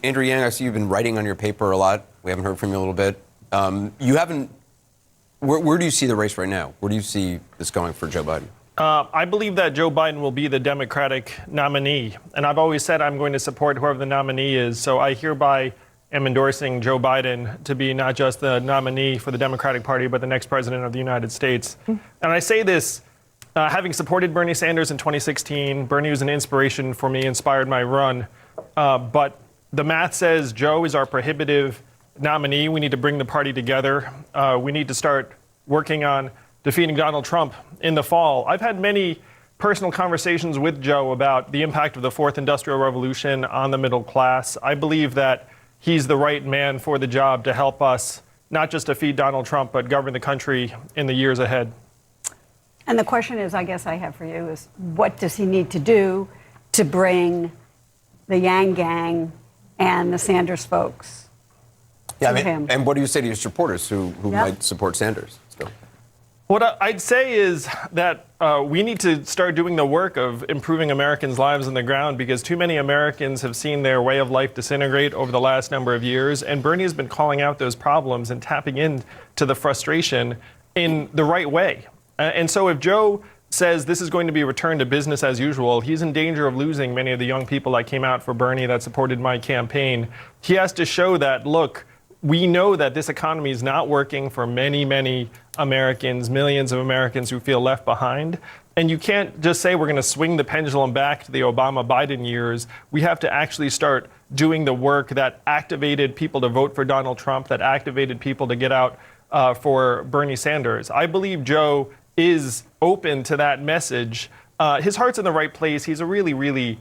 Andrew Yang, I see you've been writing on your paper a lot. We haven't heard from you a little bit. You haven't. Where do you see the race right now? Where do you see this going for Joe Biden? I believe that Joe Biden will be the Democratic nominee. And I've always said I'm going to support whoever the nominee is. So I hereby am endorsing Joe Biden to be not just the nominee for the Democratic Party, but the next president of the United States. And I say this, having supported Bernie Sanders in 2016, Bernie was an inspiration for me, inspired my run. But the math says Joe is our prohibitive nominee. We need to bring the party together. We need to start working on defeating Donald Trump in the fall. I've had many personal conversations with Joe about the impact of the fourth industrial revolution on the middle class. I believe that he's the right man for the job to help us not just defeat Donald Trump, but govern the country in the years ahead. And the question is, I guess I have for you, is what does he need to do to bring the Yang gang and the Sanders folks to him? And what do you say to your supporters who might support Sanders still? What I'd say is that we need to start doing the work of improving Americans' lives on the ground, because too many Americans have seen their way of life disintegrate over the last number of years. And Bernie has been calling out those problems and tapping into the frustration in the right way. And so if Joe says this is going to be a return to business as usual, he's in danger of losing many of the young people that came out for Bernie that supported my campaign. He has to show that, look, we know that this economy is not working for many, many Americans, millions of Americans who feel left behind. And you can't just say we're going to swing the pendulum back to the Obama-Biden years. We have to actually start doing the work that activated people to vote for Donald Trump, that activated people to get out for Bernie Sanders. I believe Joe is open to that message. His heart's in the right place. He's a really, really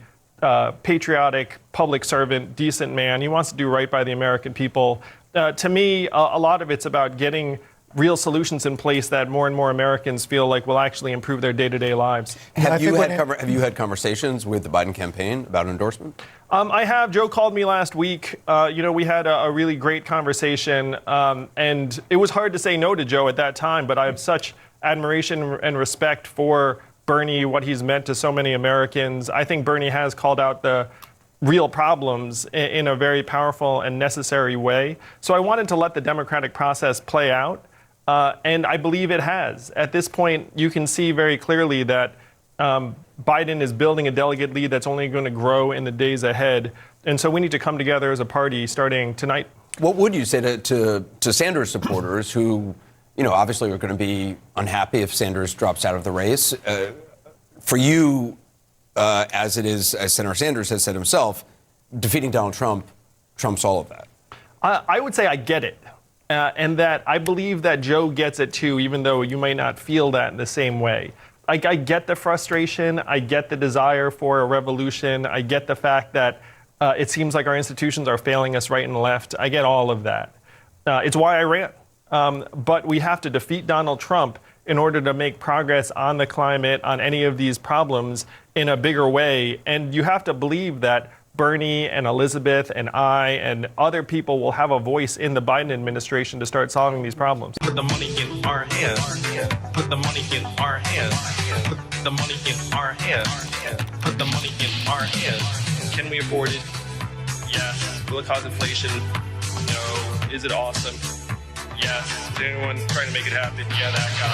patriotic, public servant, decent man. He wants to do right by the American people. To me, a lot of it's about getting real solutions in place that more and more Americans feel like will actually improve their day-to-day lives. Have you had conversations with the Biden campaign about endorsement? I have. Joe called me last week. We had a really great conversation, and it was hard to say no to Joe at that time, but I have such admiration and respect for Bernie, what he's meant to so many Americans. I think Bernie has called out the real problems in a very powerful and necessary way. So I wanted to let the democratic process play out, and I believe it has. At this point, you can see very clearly that Biden is building a delegate lead that's only going to grow in the days ahead. And so we need to come together as a party starting tonight. What would you say to Sanders supporters who, obviously are going to be unhappy if Sanders drops out of the race? For you, as it is, as Senator Sanders has said himself, defeating Donald Trump trumps all of that. I would say I get it. And that I believe that Joe gets it too, even though you might not feel that in the same way. I get the frustration. I get the desire for a revolution. I get the fact that it seems like our institutions are failing us right and left. I get all of that. It's why I ran. But we have to defeat Donald Trump in order to make progress on the climate, on any of these problems in a bigger way. And you have to believe that Bernie and Elizabeth and I and other people will have a voice in the Biden administration to start solving these problems. Put the money in our hands. Put the money in our hands. Put the money in our hands. Put the money in our hands. Can we afford it? Yes. Will it cause inflation? No. Is it awesome? Yes. Is anyone trying to make it happen? Yeah, that guy.